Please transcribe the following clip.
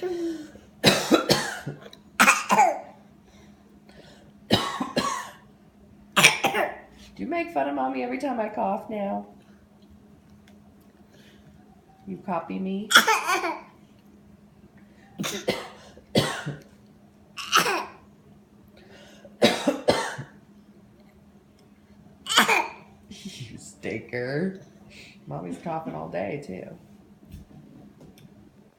Do you make fun of mommy every time I cough now? You copy me? You stinker. Mommy's coughing all day, too.